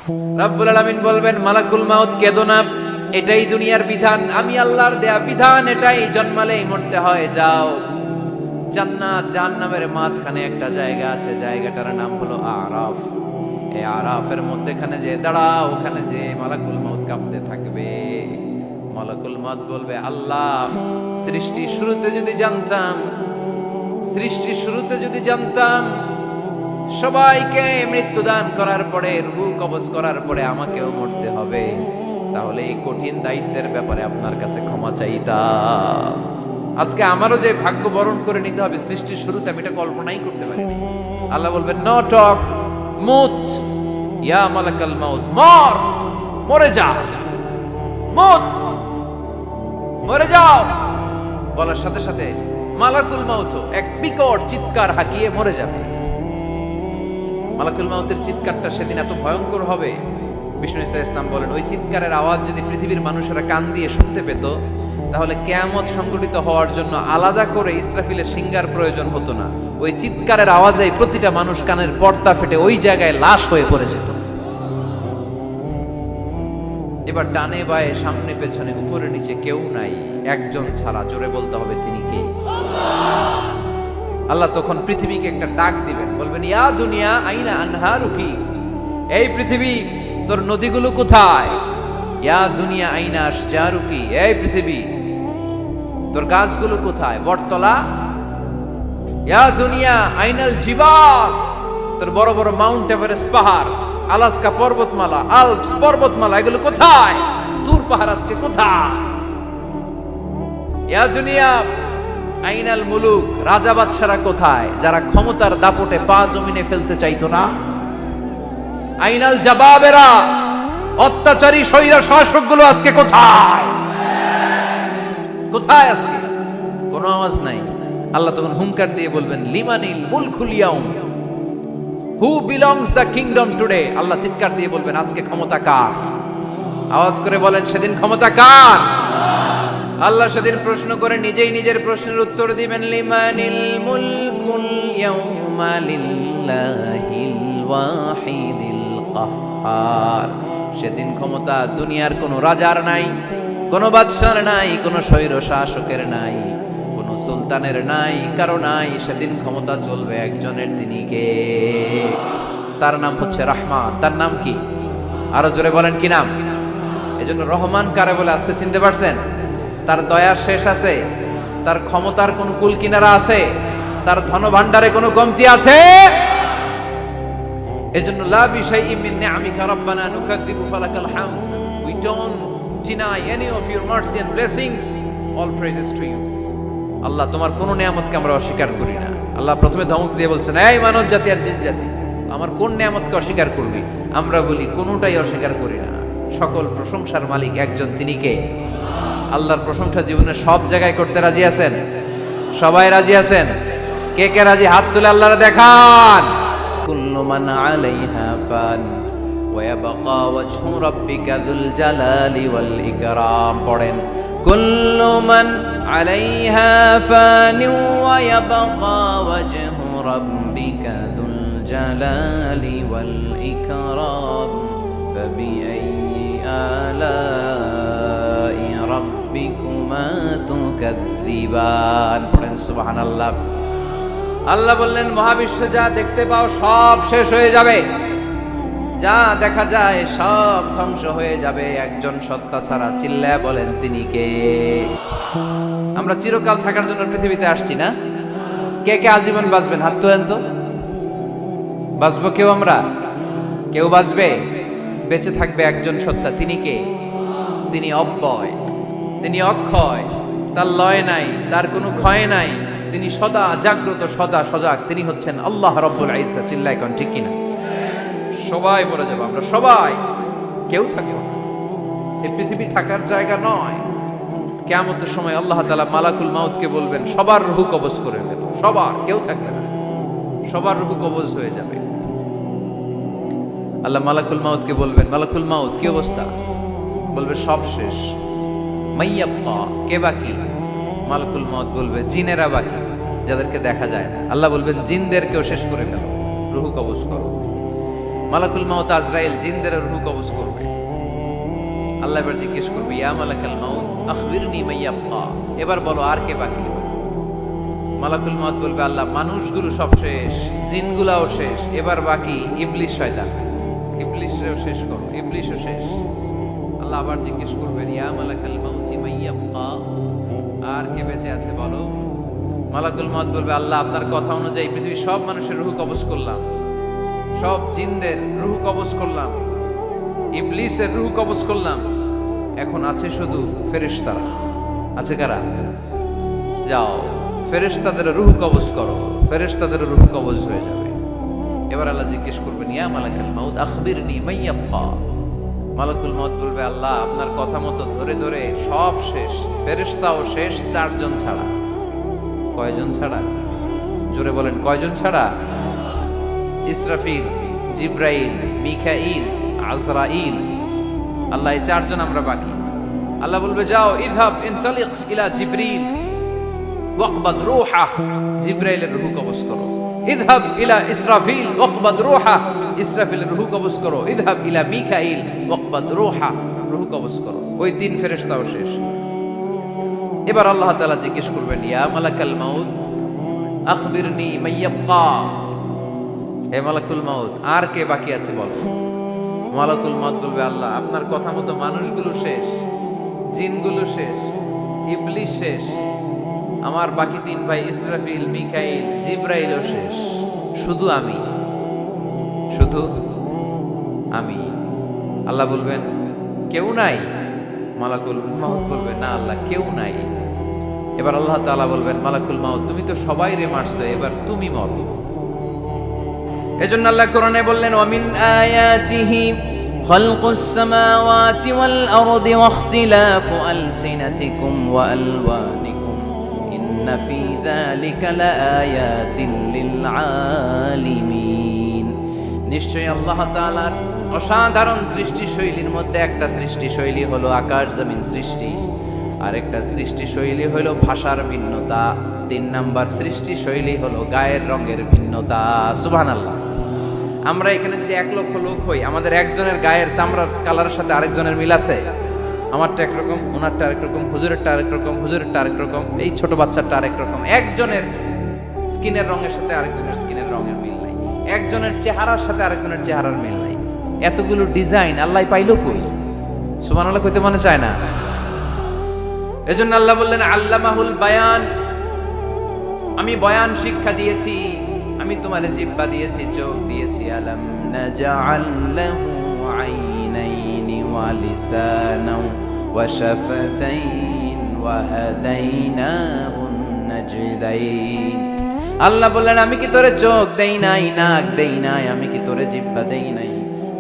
রব্বুল আলামিন বলবেন মালাকুল মাউত কেঁদো না, এটাই দুনিয়ার বিধান, আমি আল্লাহর দেয়া বিধান, এটাই জন্মালেই মরতে হয়। যাও, জান্নাত জাহান্নামের মাঝখানে একটা জায়গা আছে, জায়গাটার নাম হলো আরাফ। এই আরাফের মধ্যেখানে যে দাঁড়াও, ওখানে যে মালাকুল মাউত কাঁপতে থাকবে। মালাকুল মাউত বলবে, আল্লাহ সৃষ্টির শুরুতে যদি জানতাম, সৃষ্টির শুরুতে যদি জানতাম সবাইকে মৃত্যুদান করার পরে, রূহ কবজ করার পরে আমাকেও মরতে হবে, তাহলে এই কঠিন দায়িত্বের ব্যাপারে আপনার কাছে ক্ষমা চাইতাম। আজকে আমারও যে ভাগ্য বরণ করে নিতে হবে সৃষ্টির শুরুতে, আমি এটা কল্পনাই করতে পারিনি। আল্লাহ বলবেন, নো টক, মুত ইয়া মালাকাল মাউত, মর, মরে যা, মুত, মরে যাও। বলার সাথে সাথে মালাকুল মাউত এক বিকট চিৎকার হাঁকিয়ে মরে যাবে। মালাকুল মাউতের চিৎকারটা সেদিন এত ভয়ঙ্কর হবে, বিষ্ণু ইসা ইসলাম বলেন, ওই চিৎকারের আওয়াজ যদি পৃথিবীর মানুষেরা কান দিয়ে শুনতে পেত, তাহলে কিয়ামত সংঘটিত হওয়ার জন্য আলাদা করে ইসরাফিলের সিঙ্গার প্রয়োজন হতো না। ওই চিৎকারের আওয়াজে প্রতিটা মানুষ কানের পর্দা ফেটে ওই জায়গায় লাশ হয়ে পড়ে যেত। এবার ডানে বায়ে সামনে পেছনে উপরে নিচে কেউ নাই, একজন ছাড়া, জোরে বলতে হবে তিনি কে? আল্লাহ তখন পৃথিবীকে একটা ডাক দিবেন, বলবেন, ইয়া দুনিয়া আইনা আনহারুকি, এই পৃথিবী তোর নদীগুলো কোথায়? ইয়া দুনিয়া আইনা আশজারুকি, এই পৃথিবী তোর গাছগুলো কোথায়? বটতলা। ইয়া দুনিয়া আইনাল জিবাল, তোর বড় বড় মাউন্ট এভারেস্ট পাহাড়, আলাস্কা পর্বতমালা, আলপস পর্বতমালা, এগুলো কোথায়? তুর পাহাড় আজকে কোথায়? ইয়া দুনিয়া আইনাল মুলুক, রাজা বাদশারা কোথায়, যারা ক্ষমতার দাপটে পা জমিনে ফেলতে চাইতো না? আইনাল জাবাবেরা, অত্যাচারী স্বৈরা শাসকগুলো আজকে কোথায়? কোথায় আজকে? কোনো আওয়াজ নাই। আল্লাহ তখন হুঙ্কার দিয়ে বলবেন, লিমানিল মুলকুল ইয়াউম, who belongs the kingdom today. আল্লাহ চিৎকার দিয়ে বলবেন, আজকে ক্ষমতা কার? আওয়াজ করে বলেন, সেদিন ক্ষমতা কার? আল্লাহ সেদিন প্রশ্ন করে নিজেই নিজের প্রশ্নের উত্তর দিবেন, লিমানিল মুলকুল ইয়াউমা লিল্লাহিল ওয়াহিদিল কাহ্হার। সেদিন ক্ষমতা দুনিয়ার কোনো রাজার নাই, কোনো বাদশার নাই, কোনো স্বৈর শাসকের নাই, কোনো সুলতানের নাই, কারো নাই। সেদিন ক্ষমতা চলবে একজনের, তিনি কে? তার নাম হচ্ছে রহমান। তার নাম কি? আরো জোরে বলেন, কি নাম? এজন্য রহমান কারে বলে আজকে চিনতে পারছেন? তার দয়ার শেষ আছে? তার ক্ষমতার কোন কুল কিনারা আছে? তার ধনভাণ্ডারে কোনো কমতি আছে? এজন্য লা বিশাইইন মিন নিআমিকা রাব্বানা নুকাযযিবু ফালাকাল হামদ, we don't deny any of your mercy and blessings, all praises to you. আল্লাহ তোমার কোন নিয়ামতকে আমরা অস্বীকার করি না। আল্লাহ প্রথমে ধমক দিয়ে বলছেন, এই মানব জাতি আর জিন জাতি, আমার কোন নিয়ামতকে অস্বীকার করবি? আমরা বলি কোনটাই অস্বীকার করি না। সকল প্রশংসার মালিক একজন, তিনি কে? আল্লাহর প্রশংসা জীবনের সব জায়গায় করতে রাজি আছেন? সবাই রাজি আছেন? কে কে রাজি? হাত তুলে আল্লাহরে দেখান। কুল্লু মান আলাইহা ফান ওয়া ইয়াবকা ওয়াজহু রাব্বিকা যুল জালালি ওয়াল ইকরাম। পড়েন, কুল্লু মান আলাইহা ফান ওয়া ইয়াবকা ওয়াজহু রাব্বিকা যুল জালালি ওয়াল ইকরাম ফাবিআইয়ি আলাই রাব্বিকুমা তুকাযযিবান। পড়েন সুবহানাল্লাহ। আল্লাহ বললেন, মহাবিশ্বে যা দেখতে পাও সব শেষ হয়ে যাবে, যা দেখা যায় সব ধ্বংস হয়ে যাবে একজন সত্তা ছাড়া। চিল্লায়া বলেন, তিনি কে? আমরা চিরকাল থাকার জন্য পৃথিবীতে আসছি না? কে কে আজীবন বাঁচবেন? হাত তোলেন তো। বাঁচবো কেউ? আমরা কেউ বাঁচবে? বেঁচে থাকবে একজন সত্তা, তিনি কে? তিনি অব্যয়, তিনি অক্ষয়, তার লয় নাই, তার কোনো ক্ষয় নাই, তিনি সদা জাগ্রত, সদা সজাগ, তিনি হচ্ছেন আল্লাহ রাব্বুল ইজ্জত। চিল্লায় কোন ঠিক কিনা? সবাই বলে যাবো আমরা, সবাই, কেউ থাকে না। এই পৃথিবী থাকার জায়গা নয়। কিয়ামতের সময় আল্লাহ তাআলা মালাকুল মাউতকে বলবেন, সবার রূহ কবজ করে ফেলো, সবার, কেউ থাকবে না, সবার রূহ কবজ হয়ে যাবে। আল্লাহ মালাকুল মাউতকে বলবেন, মালাকুল মাউত কি অবস্থা? বলবে সব শেষ। মাইয়াব্বা, কে বাকি? মালাকুল মাউত বলবে জিনেরা বাকি, যাদেরকে দেখা যায় না। আল্লাহ বলবেন জিনদেরকেও শেষ করে ফেলো, রূহ কবজ করো। মালাকুল মাউত আজরাইল জিনদের রূহ কবজ করবে। আল্লাহ এবার জিজ্ঞেস করবে, ইয়া মালাকাল মাউত আখবিরনি মা ইয়াবকা, এবার বলো আর কে বাকি? মালাকুল মাউত বলবে, আল্লাহ মানুষগুলো সব শেষ, জিনগুলাও শেষ, এবার বাকি ইবলিস শয়তান, ইবলিসও শেষ করো, ইবলিসও শেষ। আল্লাহ আবার জিজ্ঞেস করবেন, ইয়া মালাকাল মাউত মা ইয়াবকা, আর কে বেঁচে আছে বলো? মালাকুল মাউত বলবে, আল্লাহ আপনার কথা অনুযায়ী পৃথিবীর সব মানুষের রূহ কবজ করলাম, সব জিনদের রূহ কবজ করলাম, ইবলিসের রূহ কবজ করলাম, এখন আছে শুধু ফেরেশতারা। আছে কারা? যাও ফেরেশতাদের রূহ কবজ করো, ফেরেশতাদের রূহ কবজ হয়ে যাবে। এবার আল্লাহ জিজ্ঞেস করবেন, ইয়া মালাকুল মাউত আখবিরনি মা ইয়াবকা। মালাকুল মাউত বলবে, আল্লাহ আপনার কথা মতো ধরে ধরে সব শেষ, ফেরেশতাও শেষ, 4 জন ছাড়া। কয়জন ছাড়া? জোরে বলেন, কয়জন ছাড়া? ইসরাফিল, জিব্রাইল, মিকাইল, আজরাইল। আল্লাহ এই 4 জন আমরা বাকি। আল্লাহ বলবে, যাও ইযহাব ইনতালিক ইলা জিবরিল ওয়াকবাদ রূহা, জিব্রাইলের রূহ কবজ করো। ইযহাব ইলা ইসরাফিল ওয়াকবাদ রূহা, ইসরাফিলের রূহ কবজ করো। ইযহাব ইলা মিকাইল ওয়াকবাদ রূহা, রূহ কবজ করো। ওই 3 ফেরেশতাও শেষ। এবার আল্লাহ তাআলা জিজ্ঞেস করবেন, ইয়া মালাকাল মাউত আখবিরনি মা ইয়াবকা, হে মালাকুল মাউত আর কে বাকি আছে বলো? মালাকুল মাউত বলবে, আল্লাহ আপনার কথা মতো মানুষগুলো শেষ, জিনগুলো শেষ, ইবলিস শেষ, আমার বাকি 3 ভাই ইসরাফিল, মিকাইল, জিব্রাইলও শেষ, শুধু আমি, শুধু আমি। আল্লাহ বলবেন, কেউ নাই? মালাকুল মাউত বলবে, না আল্লাহ কেউ নাই। এবার আল্লাহ তাআলা বলবেন, মালাকুল মাউত তুমি তো সবাইরে মারছো, এবার তুমি মরো। এজন্য আল্লাহ কোরআনে বললেন, ওয়া মিন আয়াতিহি খালকুস সামাওয়াতি ওয়াল আরদি ওয়া ইখতিলাফু আলসিনাতিকুম ওয়া আলওয়ানিকুম ইন্না ফি যালিকা লাআয়াতিন লিল আলিমিন। নিশ্চয়ই আল্লাহ তাআলার অসাধারণ সৃষ্টি শৈলীর মধ্যে একটা সৃষ্টি শৈলী হলো আকাশ জমিন সৃষ্টি, আর একটা সৃষ্টি শৈলী হলো ভাষার ভিন্নতা, 3 নাম্বার সৃষ্টি শৈলী হলো গায়ের রঙের ভিন্নতা। সুবহানাল্লাহ। আমরা এখানে যদি 1 লক্ষ লোক হই, আমাদের একজনের গায়ের চামড়ার কালারের সাথে আরেকজনের মিল আছে? আমারটা একরকম, ওনারটা আরেক রকম, হুজুরেরটা আরেক রকম, হুজুরেরটা আরেক রকম, এই ছোট বাচ্চাটা আরেক রকম। একজনের স্কিনের রঙের সাথে আরেকজনের স্কিনের রঙের মিল নাই, একজনের চেহারার সাথে আরেকজনের চেহারার মিল নাই। এতগুলো ডিজাইন আল্লাহ পাইলো কই? সুবহানাল্লাহ কইতে মনে চায় না? এজন্য আল্লাহ বললেন, আল্লামাহুল বায়ান, আমি বয়ান শিক্ষা দিয়েছি, আমি তোমারে জিহ্বা দিয়েছি, চোখ দিয়েছি। আলাম নাজআল লাহু আইনাইনি ওয়া লিসানাও ওয়া শাফাতাইন ওয়া হাদাইনাহুন নাজদাইন। আল্লাহ বললেন, আমি কি তোরে চোখ দেই নাই, নাক দেই নাই, আমি কি তোরে জিহ্বা দেই নাই,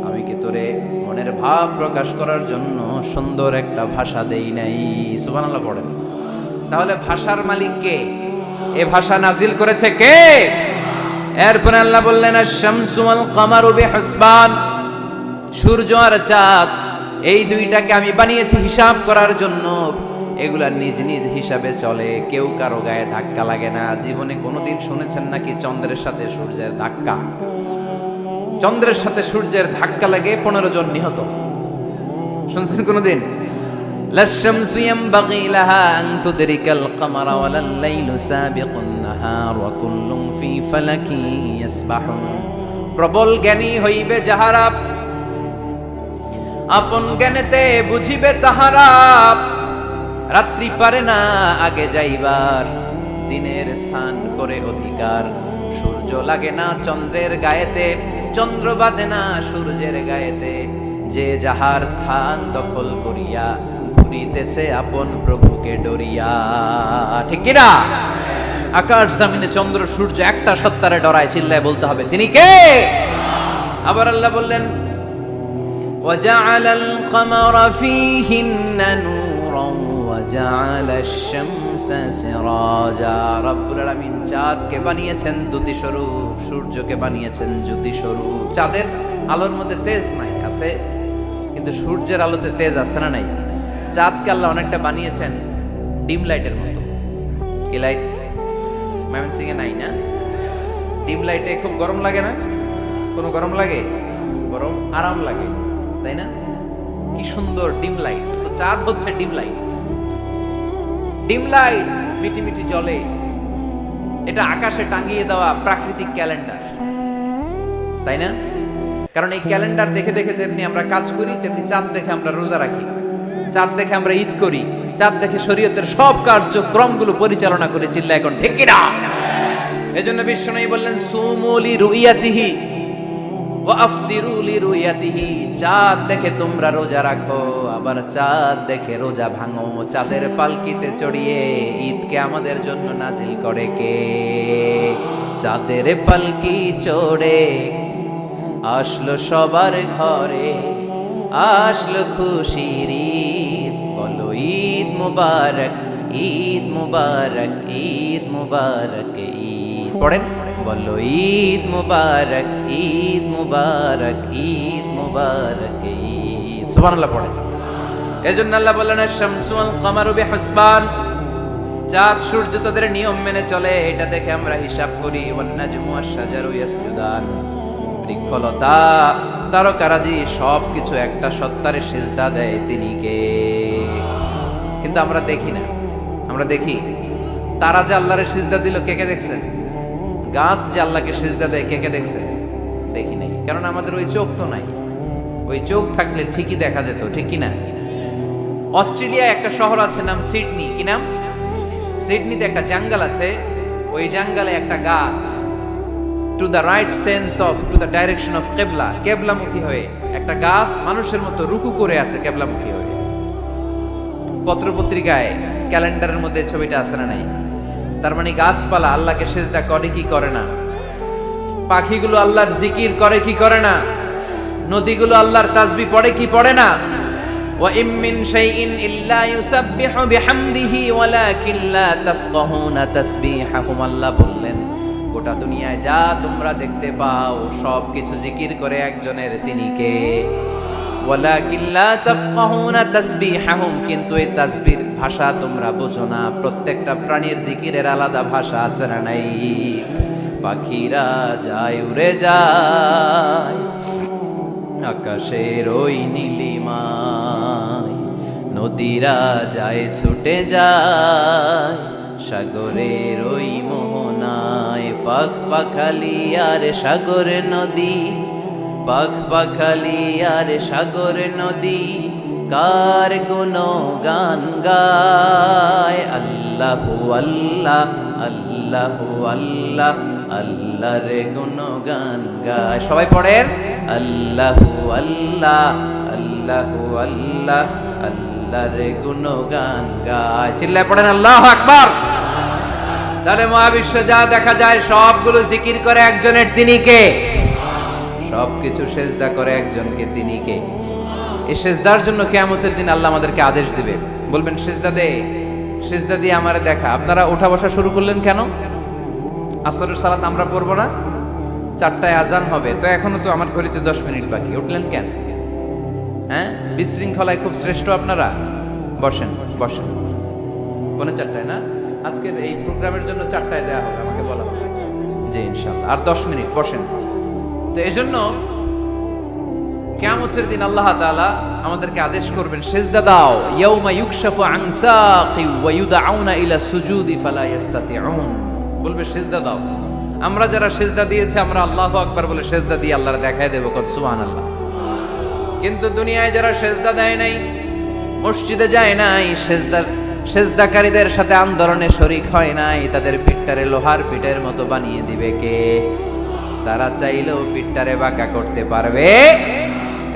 আমি কি তোরে মনের ভাব প্রকাশ করার জন্য সুন্দর একটা ভাষা দেই নাই? সুবহানাল্লাহ পড়েন। তাহলে ভাষার মালিক কে? এ ভাষা নাজিল করেছে কে? এরপরে আল্লাহ বললেন, আশ-শামসু ওয়াল কামারু বিহুসবান, সূর্য আর চাঁদ এই দুইটাকে আমি বানিয়েছি হিসাব করার জন্য। এগুলা নিজ নিজ হিসাবে চলে, কেউ কারো গায়ে ধাক্কা লাগে না। জীবনে কোনোদিন শুনেছেন নাকি চন্দ্রের সাথে সূর্যের ধাক্কা? চন্দ্রের সাথে সূর্যের ধাক্কা লাগে 15 জন নিহত। শুনছেন কোনোদিন? লাশ-শামসু ইয়ানবাগি লাহা আন তুদরিকাল কামারা ওয়ালাল লাইলু সাবিকুন নাহার ওয়া কুল্লুন ফি ফালাকি ইয়াসবাহুন। প্রবল জ্ঞানী হইবে যাহারা, আপন জ্ঞানেতে বুঝিবে তাহারা। রাত্রি পারে না আগে যাইবার, দিনের স্থান করে অধিকার। সূর্য লাগে না চন্দ্রের গায়েতে, চন্দ্র বাঁধে না সূর্যের গায়েতে। যে যাহার স্থান দখল করিয়া ঘুরিতেছে আপন প্রভুকে ডরিয়া। ঠিক কি না? আকাশ জমিনে চন্দ্র সূর্য একটা সত্তারে ডরায়, চিল্লায় বলতে হবে তিনি কে? আবার আল্লাহ বললেন, ওয়াজআলাল কামারা ফীহিন্না নূরান ওয়াজআলাশ শামসা সিরাজা। রব্বুল আলামিন চাঁদকে বানিয়েছেন দ্যুতি স্বরূপ, সূর্যকে বানিয়েছেন জ্যোতি স্বরূপ। চাঁদের আলোর মধ্যে তেজ নাই, আছে, কিন্তু সূর্যের আলোতে তেজ আছে না নাই? চাঁদকে আল্লাহ অনেকটা বানিয়েছেন ডিম লাইটের মতো। কি লাইট? ময়মনসিংহে নাই না? ডিম লাইটে খুব গরম লাগে না? কোনো গরম লাগে? বরং আরাম লাগে, তাই না? কি সুন্দর ডিম লাইট, তো চাঁদ হচ্ছে ডিম লাইট। ডিম লাইট মিটি মিটি জ্বলে, এটা আকাশে টাঙিয়ে দেওয়া প্রাকৃতিক ক্যালেন্ডার, তাই না? কারণ এই ক্যালেন্ডার দেখে দেখে যেমনি আমরা কাজ করি, তেমনি চাঁদ দেখে আমরা রোজা রাখি, চাঁদ দেখে আমরা ঈদ করি, চাঁদ দেখে শরীয়তের সব কার্যক্রমগুলো পরিচালনা করে। চিল্লা এখন ঠিক কিনা? এজন্য বিশ্বনবী বললেন সুমু লিরুইয়াতিহি ওয়া আফতিরু লিরুইয়াতিহি, চাঁদ দেখে তোমরা রোজা রাখো, আবার চাঁদ দেখে রোজা ভাঙো। চাঁদের পালকিতে চড়িয়ে ঈদকে আমাদের জন্য নাজিল করে কে? চাঁদের পালকি চড়ে আসলো সবার ঘরে, আসলো খুশির ঈদ, বলো ঈদ মুবারক, ঈদ মুবারক, ঈদ মুবারক, ঈদ পড়েন, বলো ঈদ মুবারক, ঈদ মুবারক, ঈদ মুবারক, ঈদ। সুবহানাল্লাহ পড়েন। এজন্য আল্লাহ বললেন আশ-শামসু ওয়াল কামারু বিহিসবান, চাঁদ সূর্য তাদের নিয়ম মেনে চলে, এটা দেখে আমরা হিসাব করি। ওয়ান নাজমু ওয়াশ-শাজারু ইয়াসজুদান, বৃক্ষলতা তারকারাজি সবকিছু একটা সত্তারে সিজদা দেয়, তিনি কে? কিন্তু আমরা দেখি না। আমরা দেখি তারা যে আল্লাহরে সিজদা দিল, কে কে দেখছেন? গাছ যে আল্লাহকে সিজদা দেয়, কে কে দেখছেন? দেখি নাই, কারণ আমাদের ওই চোখ তো নাই। ওই চোখ থাকলে ঠিকই দেখা যেত, ঠিক কি না? অস্ট্রেলিয়া একটা শহর আছে নাম সিডনি, কি নাম? সিডনিতে একটা জঙ্গল আছে, ওই জঙ্গলে একটা গাছ to the right sense of, to the direction of কেবলা, কেবলামুখী হয়ে একটা গাছ মানুষের মতো রুকু করে আছে কেবলামুখী হয়ে। পত্রপত্রিকায় ক্যালেন্ডারের মধ্যে ছবিটা আছে না নাই? তার মানে গাছপালা আল্লাহকে সিজদা করে কি করে না? পাখিগুলো আল্লাহর জিকির করে কি করে না? নদীগুলো আল্লাহর তাসবিহ পড়ে কি পড়ে না? ওয়া ইম মিন শাইইন ইল্লা ইউসাব্বিহু বিহামদিহি ওয়ালাকিন লা তাফকাহুনা তাসবিহাহুম, আল্লাহ বললেন গোটা দুনিয়ায় যা তোমরা দেখতে পাও সবকিছু জিকির করে একজনের, তিনি কে? ওয়ালাকিন লা তাফকাহুনা তাসবিহাহুম, কিন্তু এই তাসবির ভাষা তোমরা বোঝো না। প্রত্যেকটা প্রাণীর জিকিরের আলাদা ভাষা আছে না নাই? পাখিরা যায় উড়ে যায় আকাশের ওই নীলিমায়, নদীরা যায় ছুটে যায় সাগরের ওই মোহনায়। পাখ পাখালি আর সাগর নদী, পাখ পাখালি আর সাগর নদী, কার গুণগান গায়? আল্লাহু আল্লাহ, আল্লাহু আল্লাহ, আল্লাহর গুণগান গায়। সবাই পড়েন আল্লাহু আল্লাহ, আল্লাহু আল্লাহ, আল্লাহর গুণগান গায়। চিল্লায় পড়েন আল্লাহু আকবার। তাহলে মহাবিশ্ব যা দেখা যায় সবগুলো জিকির করে একজনের, তিনি কে? সবকিছু সেজদা করে একজনকে, তিনি কে? এই সেজদার জন্য কিয়ামতের দিন আল্লাহ আমাদেরকে আদেশ দিবে, বলবেন সেজদা দে, সেজদা দিয়ে আমারে দেখা। আপনারা ওঠা বসা শুরু করলেন কেন? আসরের সালাত আমরা পড়বো না, 4টায় আজান হবে, তো এখনো তো আমার ঘড়িতে 10 মিনিট বাকি, উঠলেন কেন? হ্যাঁ, বিশৃঙ্খলায় খুব শ্রেষ্ঠ আপনারা। বসেন বসেন, পৌনে 4টায় না? আজকের এই প্রোগ্রামের জন্য 4টায় দেওয়া হবে, আমাকে বলা হবে। জি ইনশাআল্লাহ, আর 10 মিনিট বসেন। তো এজন্য কিয়ামতের দিন আল্লাহ তাআলা আমাদেরকে আদেশ করবেন সেজদা দাও। ইয়াউমা ইউকশাফু আন সাকি ওয়া ইউদআউনা ইলা সুজুদি ফালা ইস্তাতিউন, বলবে সেজদা দাও। আমরা যারা সেজদা দিয়েছি, আমরা আল্লাহু আকবার বলে সেজদা দিয়ে আল্লাহর দেখায় দেব, কত সুবহানাল্লাহ। কিন্তু দুনিয়ায় যারা সেজদা দেয় নাই, মসজিদে যায় নাই, সেজদাকারীদের সাথে আন্দোলনে শরীক হয় নাই, তাদের পিঠটারে লোহার পিঠের মতো বানিয়ে দিবে কে? তারা চাইলেও পিঠটারে বাঁকা করতে পারবে?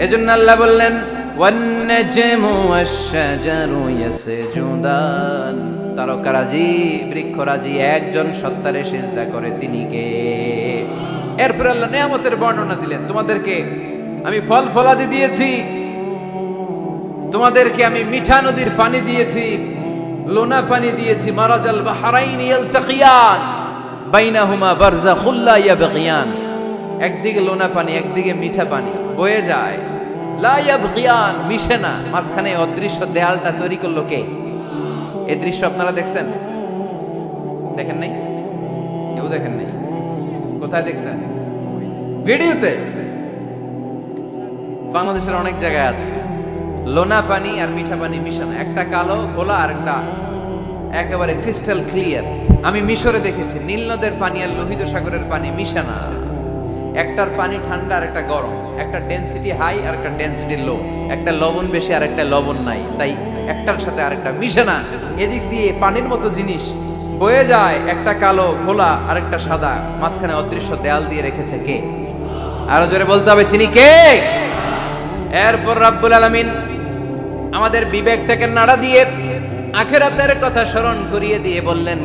এজন্য আল্লাহ বললেন ওয়ান নাজমু ওয়াশ-শাজারু ইয়াসজুদান, তারকারাজি বৃক্ষরাজি একজন সত্তারে সিজদা করে, তিনি কে? এরপর আল্লাহ নিয়ামতের বর্ণনা দিলেন, তোমাদেরকে আমি ফল ফলাদি দিয়েছি, তোমাদেরকে আমি মিঠা নদীর পানি দিয়েছি, লোনা পানি দিয়েছি, মারাজাল বাহরাইন ইয়ালতাকিয়ান বাইনাহুমা বারযাখুল লা ইয়াবগিয়ান, একদিকে লোনা পানি একদিকে মিঠা পানি বয়ে যায়, লা ইয়াবগিয়ান, মিশে না, মাঝখানে অদৃশ্য দেয়ালটা তৈরি করলো কে? এই দৃশ্য আপনারা দেখছেন? দেখেন নাই? কেউ দেখেন নাই? কোথায় দেখছেন? ভিডিওতে। বাংলাদেশের অনেক জায়গায় আছে লোনা পানি আর মিঠা পানি মিশানো, একটা কালো গোলা আর একটা একেবারে ক্রিস্টাল ক্লিয়ার। আমি মিশরে দেখেছি নীল নদের পানি আর লোহিত সাগরের পানি মিশানা, একটার পানি ঠান্ডা আর একটা গরম, একটা ডেনসিটি হাই আর একটা ডেনসিটি লো, একটা লবণ বেশি আর একটা লবণ নাই, তাই একটার সাথে আরেকটা মিশে না। এদিক দিয়ে পানির মতো জিনিস বয়ে যায়, একটা কালো ঘোলা আর একটা সাদা, মাঝখানে অদৃশ্য দেয়াল দিয়ে রেখেছে কে? আরো জোরে বলতে হবে তিনি কে? এরপর রাব্বুল আলামিন আমাদের বিবেকটাকে নাড়া দিয়ে আখিরাতের কথা স্মরণ করিয়ে দিয়ে বললেন,